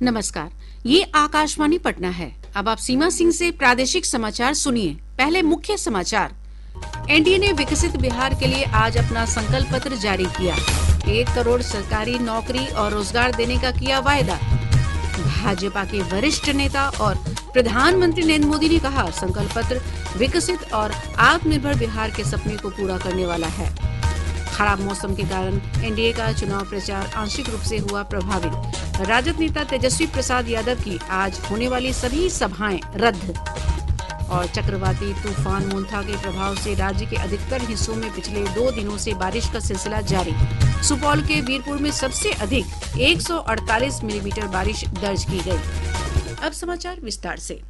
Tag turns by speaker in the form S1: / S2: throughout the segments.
S1: नमस्कार, ये आकाशवाणी पटना है। अब आप सीमा सिंह से प्रादेशिक समाचार सुनिए। पहले मुख्य समाचार। एनडीए ने विकसित बिहार के लिए आज अपना संकल्प पत्र जारी किया। 1 करोड़ सरकारी नौकरी और रोजगार देने का किया वायदा। भाजपा के वरिष्ठ नेता और प्रधानमंत्री नरेंद्र मोदी ने कहा, संकल्प पत्र विकसित और आत्मनिर्भर बिहार के सपने को पूरा करने वाला है। खराब मौसम के कारण एनडीए का चुनाव प्रचार आंशिक रूप से हुआ प्रभावित। राजद नेता तेजस्वी प्रसाद यादव की आज होने वाली सभी सभाएं रद्द। और चक्रवाती तूफान मोन्था के प्रभाव से राज्य के अधिकतर हिस्सों में पिछले 2 दिनों से बारिश का सिलसिला जारी। सुपौल के वीरपुर में सबसे अधिक 148 मिलीमीटर बारिश दर्ज की गई। अब समाचार विस्तार से।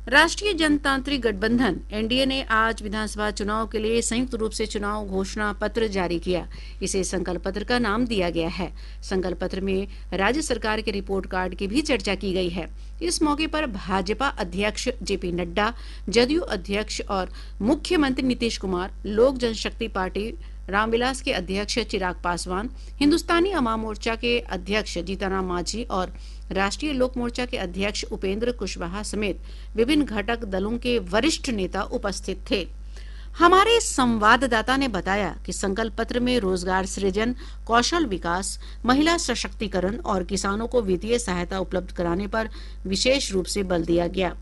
S1: राष्ट्रीय जनतांत्रिक गठबंधन एनडीए ने आज विधानसभा चुनाव के लिए संयुक्त रूप से चुनाव घोषणा पत्र जारी किया। इसे संकल्प पत्र का नाम दिया गया है। संकल्प पत्र में राज्य सरकार के रिपोर्ट कार्ड की भी चर्चा की गई है। इस मौके पर भाजपा अध्यक्ष जेपी नड्डा, जदयू अध्यक्ष और मुख्यमंत्री नीतीश कुमार, लोक जनशक्ति पार्टी रामविलास के अध्यक्ष चिराग पासवान, हिंदुस्तानी अवाम मोर्चा के अध्यक्ष जीतनराम मांझी और राष्ट्रीय लोक मोर्चा के अध्यक्ष उपेंद्र कुशवाहा समेत विभिन्न घटक दलों के वरिष्ठ नेता उपस्थित थे। हमारे संवाददाता ने बताया कि संकल्प पत्र में रोजगार सृजन, कौशल विकास, महिला सशक्तिकरण और किसानों को वित्तीय सहायता उपलब्ध कराने पर विशेष रूप से बल दिया गया।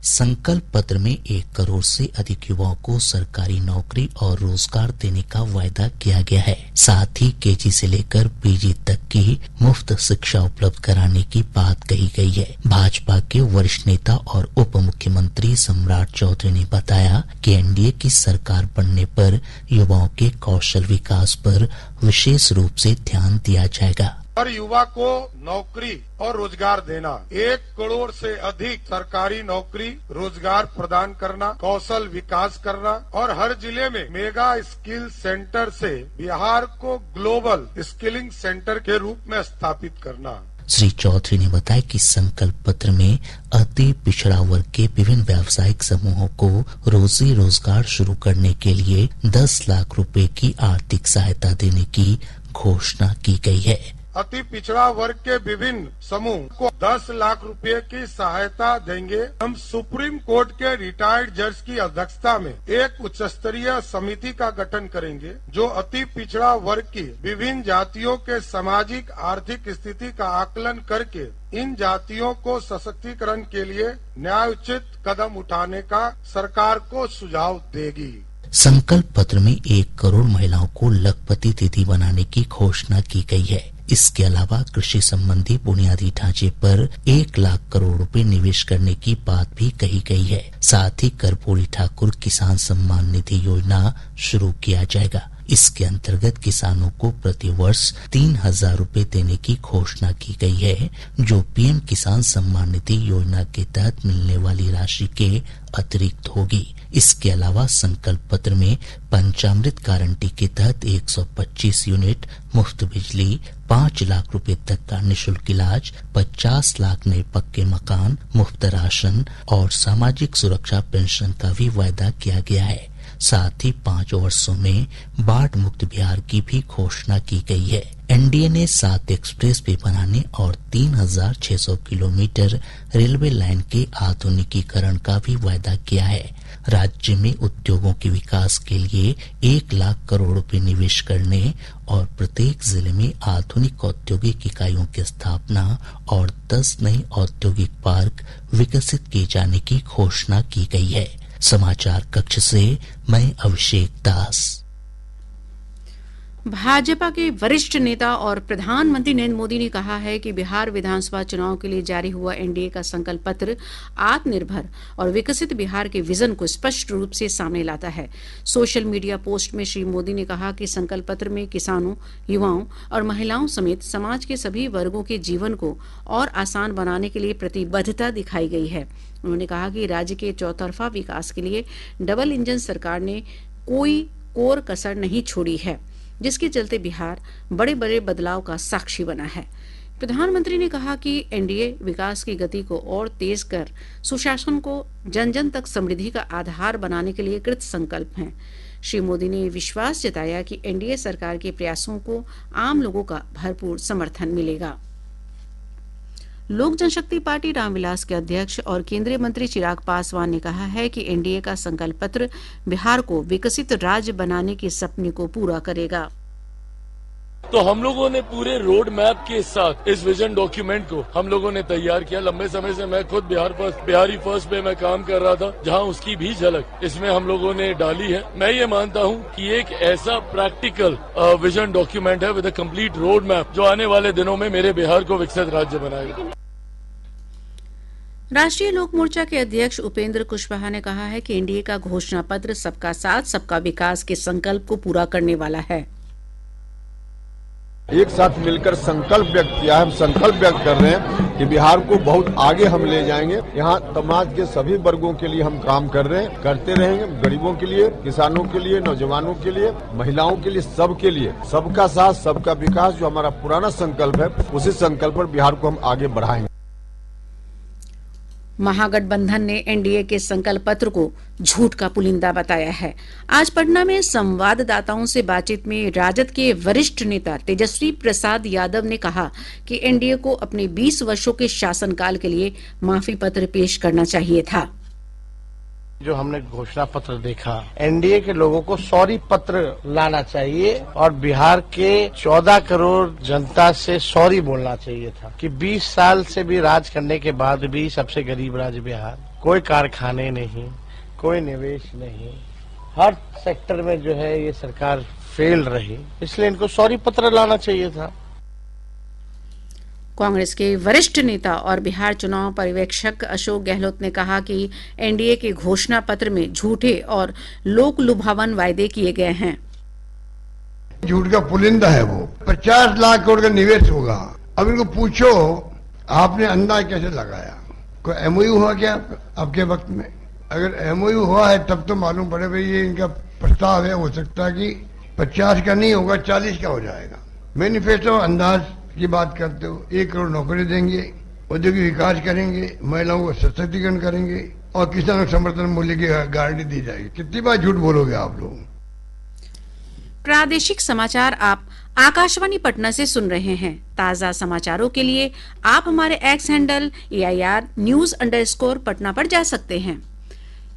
S2: संकल्प पत्र में 1 करोड़ से अधिक युवाओं को सरकारी नौकरी और रोजगार देने का वायदा किया गया है। साथ ही केजी से लेकर पीजी तक की मुफ्त शिक्षा उपलब्ध कराने की बात कही गई है। भाजपा के वरिष्ठ नेता और उप मुख्यमंत्री सम्राट चौधरी ने बताया कि एनडीए की सरकार बनने पर युवाओं के कौशल विकास पर विशेष रूप से ध्यान दिया जाएगा।
S3: हर युवा को नौकरी और रोजगार देना, 1 करोड़ से अधिक सरकारी नौकरी रोजगार प्रदान करना, कौशल विकास करना और हर जिले में मेगा स्किल सेंटर से बिहार को ग्लोबल स्किलिंग सेंटर के रूप में स्थापित करना।
S2: श्री चौधरी ने बताया कि संकल्प पत्र में अति पिछड़ा वर्ग के विभिन्न व्यावसायिक समूहों को रोजी रोजगार शुरू करने के लिए 10 लाख रुपए की आर्थिक सहायता देने की घोषणा की गई है।
S3: अति पिछड़ा वर्ग के विभिन्न समूह को 10 लाख रुपए की सहायता देंगे। हम सुप्रीम कोर्ट के रिटायर्ड जज की अध्यक्षता में एक उच्च स्तरीय समिति का गठन करेंगे, जो अति पिछड़ा वर्ग की विभिन्न जातियों के सामाजिक आर्थिक स्थिति का आकलन करके इन जातियों को सशक्तिकरण के लिए न्यायोचित कदम उठाने का सरकार को सुझाव देगी।
S2: संकल्प पत्र में 1 करोड़ महिलाओं को लखपति दीदी बनाने की घोषणा की गई है। इसके अलावा कृषि संबंधी बुनियादी ढांचे पर 1 लाख करोड़ रुपए निवेश करने की बात भी कही गई है। साथ ही कर्पूरी ठाकुर किसान सम्मान निधि योजना शुरू किया जाएगा। इसके अंतर्गत किसानों को प्रति वर्ष 3,000 रुपए देने की घोषणा की गई है, जो पीएम किसान सम्मान निधि योजना के तहत मिलने वाली राशि के अतिरिक्त होगी। इसके अलावा संकल्प पत्र में पंचामृत गारंटी के तहत 125 यूनिट मुफ्त बिजली, 5 लाख रुपए तक का निःशुल्क इलाज, 50 लाख नए पक्के मकान, मुफ्त राशन और सामाजिक सुरक्षा पेंशन का भी वायदा किया गया है। साथ ही 5 वर्षों में बाढ़ मुक्त बिहार की भी घोषणा की गई है। एनडीए ने 7 एक्सप्रेस वे बनाने और 3,600 किलोमीटर रेलवे लाइन के आधुनिकीकरण का भी वायदा किया है। राज्य में उद्योगों के विकास के लिए 1 लाख करोड़ रुपए निवेश करने और प्रत्येक जिले में आधुनिक औद्योगिक इकाइयों की स्थापना और 10 नए औद्योगिक पार्क विकसित किए जाने की घोषणा की गई है। समाचार कक्ष से मैं अभिषेक दास।
S1: भाजपा के वरिष्ठ नेता और प्रधानमंत्री नरेंद्र मोदी ने कहा है कि बिहार विधानसभा चुनाव के लिए जारी हुआ एनडीए का संकल्प पत्र आत्मनिर्भर और विकसित बिहार के विजन को स्पष्ट रूप से सामने लाता है। सोशल मीडिया पोस्ट में श्री मोदी ने कहा कि संकल्प पत्र में किसानों, युवाओं और महिलाओं समेत समाज के सभी वर्गों के जीवन को और आसान बनाने के लिए प्रतिबद्धता दिखाई गई है। उन्होंने कहा कि राज्य के चौतरफा विकास के लिए डबल इंजन सरकार ने कोई कोर कसर नहीं छोड़ी है, जिसके चलते बिहार बड़े बड़े बदलाव का साक्षी बना है। प्रधानमंत्री ने कहा कि एनडीए विकास की गति को और तेज कर सुशासन को जन जन तक समृद्धि का आधार बनाने के लिए कृत संकल्प है। श्री मोदी ने विश्वास जताया कि एनडीए सरकार के प्रयासों को आम लोगों का भरपूर समर्थन मिलेगा। लोक जनशक्ति पार्टी रामविलास के अध्यक्ष और केंद्रीय मंत्री चिराग पासवान ने कहा है कि एनडीए का संकल्प पत्र बिहार को विकसित राज्य बनाने के सपने को पूरा करेगा।
S4: तो हम लोगों ने पूरे रोड मैप के साथ इस विजन डॉक्यूमेंट को हम लोगों ने तैयार किया। लंबे समय से मैं खुद बिहारी फर्स्ट पे मैं काम कर रहा था, जहां उसकी भी झलक इसमें हम लोगों ने डाली है। मैं ये मानता हूं कि एक ऐसा प्रैक्टिकल विजन डॉक्यूमेंट है with a complete road map जो आने वाले दिनों में मेरे बिहार को विकसित राज्य बनाएगा।
S1: राष्ट्रीय लोक मोर्चा के अध्यक्ष उपेंद्र कुशवाहा ने कहा है कि एनडीए का घोषणा पत्र सबका साथ सबका विकास के संकल्प को पूरा करने वाला है।
S5: एक साथ मिलकर संकल्प व्यक्त किया है। हम संकल्प व्यक्त कर रहे हैं कि बिहार को बहुत आगे हम ले जाएंगे। यहाँ समाज के सभी वर्गों के लिए हम काम कर रहे हैं, करते रहेंगे। गरीबों के लिए, किसानों के लिए, नौजवानों के लिए, महिलाओं के लिए, सबके लिए सबका साथ सबका विकास जो हमारा पुराना संकल्प है, उसी संकल्प पर बिहार को हम आगे बढ़ाएंगे।
S1: महागठबंधन ने एनडीए के संकल्प पत्र को झूठ का पुलिंदा बताया है। आज पटना में संवाददाताओं से बातचीत में राजद के वरिष्ठ नेता तेजस्वी प्रसाद यादव ने कहा कि एनडीए को अपने 20 वर्षों के शासनकाल के लिए माफी पत्र पेश करना चाहिए था।
S6: जो हमने घोषणा पत्र देखा, एनडीए के लोगों को सॉरी पत्र लाना चाहिए और बिहार के 14 करोड़ जनता से सॉरी बोलना चाहिए था कि 20 साल से भी राज करने के बाद भी सबसे गरीब राज्य बिहार, कोई कारखाने नहीं, कोई निवेश नहीं, हर सेक्टर में जो है ये सरकार फेल रही, इसलिए इनको सॉरी पत्र लाना चाहिए था।
S1: कांग्रेस के वरिष्ठ नेता और बिहार चुनाव पर्यवेक्षक अशोक गहलोत ने कहा कि एनडीए के घोषणा पत्र में झूठे और लोक लुभावन वायदे किए गए हैं।
S7: झूठ का पुलिंदा है वो। 50 लाख करोड़ का निवेश होगा। अब इनको पूछो आपने अंदाज कैसे लगाया? कोई एमओयू हुआ क्या आपके वक्त में? अगर एमओयू हुआ है तब तो मालूम पड़े भाई ये इनका प्रस्ताव है, हो सकता है कि 50 का नहीं होगा 40 का हो जाएगा। मैनिफेस्टो अंदाज की बात करते हो, 1 करोड़ नौकरी देंगे, औद्योगिक विकास करेंगे, महिलाओं को सशक्तिकरण करेंगे और किसानों को समर्थन मूल्य की गारंटी दी जाएगी। कितनी बार झूठ बोलोगे आप लोग?
S1: प्रादेशिक समाचार आप आकाशवाणी पटना से सुन रहे हैं। ताजा समाचारों के लिए आप हमारे x handle AIR News_ Patna पर जा सकते हैं।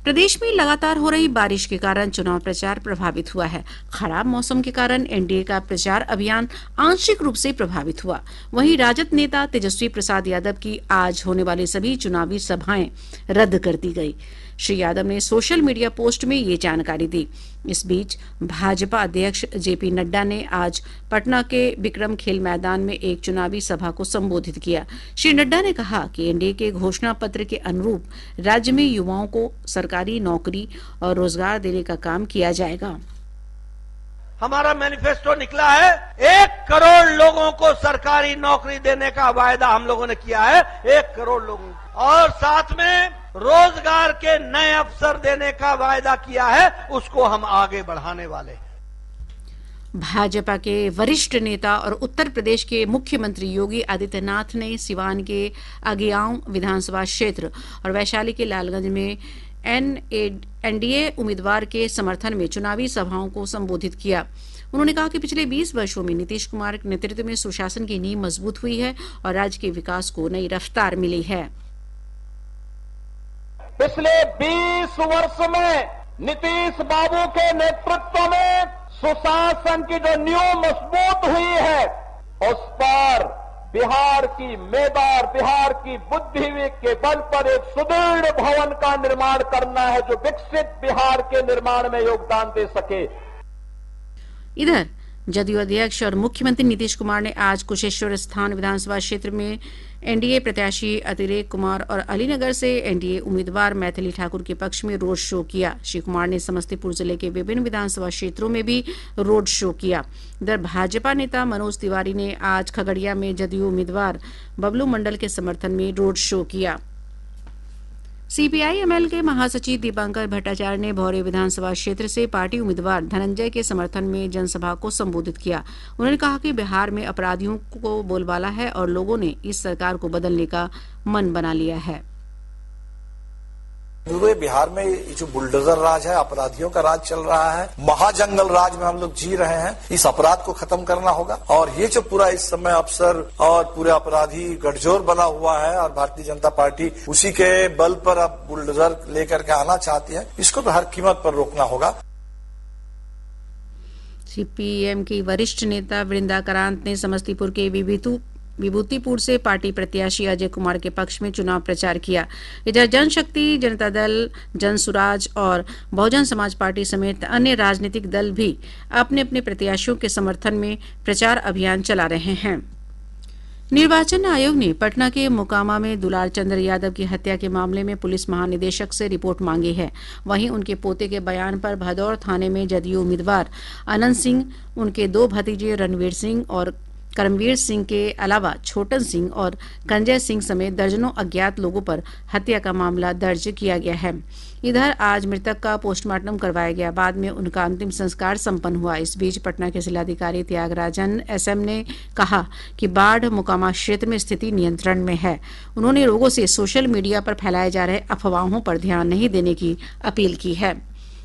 S1: प्रदेश में लगातार हो रही बारिश के कारण चुनाव प्रचार प्रभावित हुआ है। खराब मौसम के कारण एनडीए का प्रचार अभियान आंशिक रूप से प्रभावित हुआ। वहीं राजद नेता तेजस्वी प्रसाद यादव की आज होने वाली सभी चुनावी सभाएं रद्द कर दी गई। श्री यादव ने सोशल मीडिया पोस्ट में ये जानकारी दी। इस बीच भाजपा अध्यक्ष JP नड्डा ने आज पटना के विक्रम खेल मैदान में एक चुनावी सभा को संबोधित किया। श्री नड्डा ने कहा कि एनडीए के घोषणा पत्र के अनुरूप राज्य में युवाओं को सरकारी नौकरी और रोजगार देने का काम किया जाएगा।
S6: हमारा मैनिफेस्टो निकला है, 1 करोड़ लोगों को सरकारी नौकरी देने का वायदा हम लोगों ने किया है, 1 करोड़ लोगों को, और साथ में रोजगार के नए अवसर देने का वायदा किया है, उसको हम आगे बढ़ाने वाले हैं।
S1: भाजपा के वरिष्ठ नेता और उत्तर प्रदेश के मुख्यमंत्री योगी आदित्यनाथ ने सिवान के आगियाओं विधानसभा क्षेत्र और वैशाली के लालगंज में एनडीए उम्मीदवार के समर्थन में चुनावी सभाओं को संबोधित किया। उन्होंने कहा कि पिछले 20 वर्षों में नीतीश कुमार के नेतृत्व में सुशासन की नींव मजबूत हुई है और राज्य के विकास को नई रफ्तार मिली है।
S8: पिछले 20 वर्ष में नीतीश बाबू के नेतृत्व में सुशासन की जो नींव मजबूत हुई है, उस पर बिहार की मेदार, बिहार की बुद्धि के बल पर एक सुदृढ़ भवन का निर्माण करना है जो विकसित बिहार के निर्माण में योगदान दे सके।
S1: इधर जदयू अध्यक्ष और मुख्यमंत्री नीतीश कुमार ने आज कुशेश्वर स्थान विधानसभा क्षेत्र में एनडीए प्रत्याशी अतिरेक कुमार और अलीनगर से एनडीए उम्मीदवार मैथिली ठाकुर के पक्ष में रोड शो किया। श्री कुमार ने समस्तीपुर जिले के विभिन्न विधानसभा क्षेत्रों में भी रोड शो किया। इधर भाजपा नेता मनोज तिवारी ने आज खगड़िया में जदयू उम्मीदवार बबलू मंडल के समर्थन में रोड शो किया। CPI-ML के महासचिव दीपांकर भट्टाचार्य ने भौरे विधानसभा क्षेत्र से पार्टी उम्मीदवार धनंजय के समर्थन में जनसभा को संबोधित किया। उन्होंने कहा कि बिहार में अपराधियों को बोलबाला है और लोगों ने इस सरकार को बदलने का मन बना लिया है।
S9: पूरे बिहार में ये जो बुलडोजर राज है, अपराधियों का राज चल रहा है, महाजंगल राज में हम लोग जी रहे हैं। इस अपराध को खत्म करना होगा और ये जो पूरा इस समय अफसर और पूरे अपराधी गठजोड़ बना हुआ है और भारतीय जनता पार्टी उसी के बल पर अब बुलडोजर लेकर के आना चाहती है, इसको तो हर कीमत पर रोकना होगा।
S1: सीपीएम की वरिष्ठ नेता वृंदा करांत ने समस्तीपुर के विभूतिपुर से पार्टी प्रत्याशी अजय कुमार के पक्ष में चुनाव प्रचार किया। इधर जनशक्ति, जनता दल, जनसुराज और बहुजन समाज पार्टी समेत अन्य राजनीतिक दल भी अपने अपने प्रत्याशियों के समर्थन में प्रचार अभियान चला रहे हैं। निर्वाचन आयोग ने पटना के मोकामा में दुलार चंद्र यादव की हत्या के मामले में पुलिस महानिदेशक से रिपोर्ट मांगी है। वहीं उनके पोते के बयान पर भदौर थाने में जदयू उम्मीदवार अनंत सिंह, उनके 2 भतीजे रणवीर सिंह और करमवीर सिंह के अलावा छोटन सिंह और कंजय सिंह समेत दर्जनों अज्ञात लोगों पर हत्या का मामला दर्ज किया गया है। इधर आज मृतक का पोस्टमार्टम करवाया गया, बाद में उनका अंतिम संस्कार संपन्न हुआ। इस बीच पटना के जिलाधिकारी त्यागराजन एसएम ने कहा कि बाढ़ मोकामा क्षेत्र में स्थिति नियंत्रण में है। उन्होंने लोगों से सोशल मीडिया पर फैलाए जा रहे अफवाहों पर ध्यान नहीं देने की अपील की है।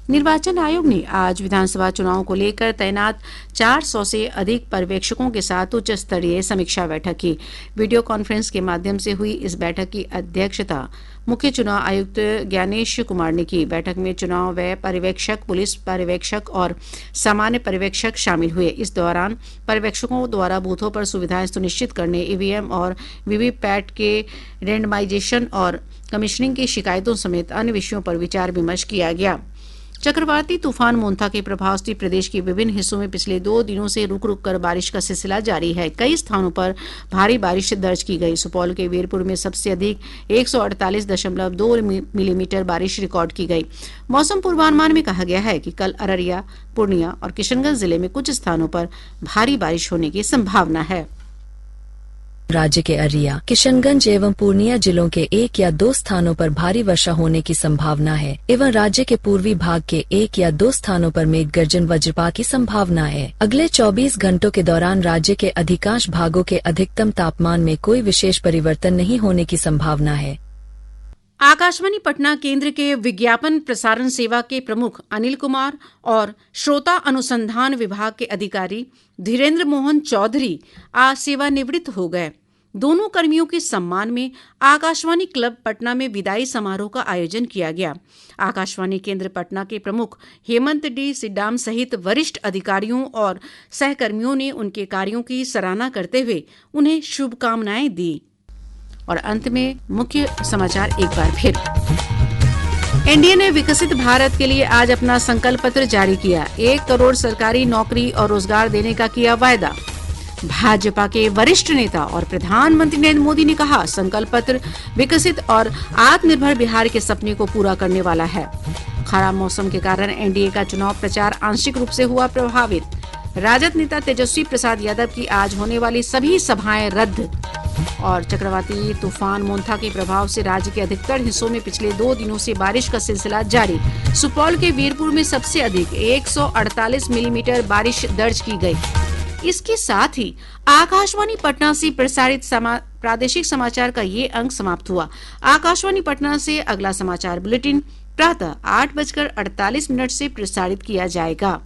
S1: निर्वाचन आयोग ने आज विधानसभा चुनाव को लेकर तैनात 400 से अधिक पर्यवेक्षकों के साथ उच्च स्तरीय समीक्षा बैठक की। वीडियो कॉन्फ्रेंस के माध्यम से हुई इस बैठक की अध्यक्षता मुख्य चुनाव आयुक्त ज्ञानेश कुमार ने की। बैठक में चुनाव व्यय पर्यवेक्षक, पुलिस पर्यवेक्षक और सामान्य पर्यवेक्षक शामिल हुए। इस दौरान पर्यवेक्षकों द्वारा बूथों पर सुविधाएं सुनिश्चित करने, ईवीएम और वीवीपैट के रेंडमाइजेशन और कमीशनिंग की शिकायतों समेत अन्य विषयों पर विचार विमर्श किया गया। चक्रवाती तूफान मोन्था के प्रभाव से प्रदेश के विभिन्न हिस्सों में पिछले 2 दिनों से रुक रुक कर बारिश का सिलसिला जारी है। कई स्थानों पर भारी बारिश दर्ज की गई। सुपौल के वीरपुर में सबसे अधिक 148.2 मिलीमीटर बारिश रिकॉर्ड की गई। मौसम पूर्वानुमान में कहा गया है कि कल अररिया, पूर्णिया और किशनगंज जिले में कुछ स्थानों पर भारी बारिश होने की संभावना है।
S10: राज्य के अररिया, किशनगंज एवं पूर्णिया जिलों के 1 या 2 स्थानों पर भारी वर्षा होने की संभावना है एवं राज्य के पूर्वी भाग के 1 या 2 स्थानों पर मेघ गर्जन वज्रपात की संभावना है। अगले 24 घंटों के दौरान राज्य के अधिकांश भागों के अधिकतम तापमान में कोई विशेष परिवर्तन नहीं होने की संभावना है।
S1: आकाशवाणी पटना केंद्र के विज्ञापन प्रसारण सेवा के प्रमुख अनिल कुमार और श्रोता अनुसंधान विभाग के अधिकारी धीरेन्द्र मोहन चौधरी आज सेवानिवृत्त हो गए। दोनों कर्मियों के सम्मान में आकाशवाणी क्लब पटना में विदाई समारोह का आयोजन किया गया। आकाशवाणी केंद्र पटना के प्रमुख हेमंत डी सिड्डाम सहित वरिष्ठ अधिकारियों और सहकर्मियों ने उनके कार्यों की सराहना करते हुए उन्हें शुभकामनाएं दी। और अंत में मुख्य समाचार एक बार फिर। एनडीए ने विकसित भारत के लिए आज अपना संकल्प पत्र जारी किया। 1 करोड़ सरकारी नौकरी और रोजगार देने का किया वायदा। भाजपा के वरिष्ठ नेता और प्रधानमंत्री नरेंद्र मोदी ने कहा, संकल्प पत्र विकसित और आत्मनिर्भर बिहार के सपने को पूरा करने वाला है। खराब मौसम के कारण एनडीए का चुनाव प्रचार आंशिक रूप से हुआ प्रभावित। राजद नेता तेजस्वी प्रसाद यादव की आज होने वाली सभी सभाएं रद्द। और चक्रवाती तूफान मोन्था के प्रभाव से राज्य के अधिकतर हिस्सों में पिछले 2 दिनों से बारिश का सिलसिला जारी। सुपौल के वीरपुर में सबसे अधिक 148 मिलीमीटर बारिश दर्ज की गई। इसके साथ ही आकाशवाणी पटना से प्रसारित प्रादेशिक समाचार का ये अंक समाप्त हुआ। आकाशवाणी पटना से अगला समाचार बुलेटिन प्रातः 8:48 से प्रसारित किया जाएगा।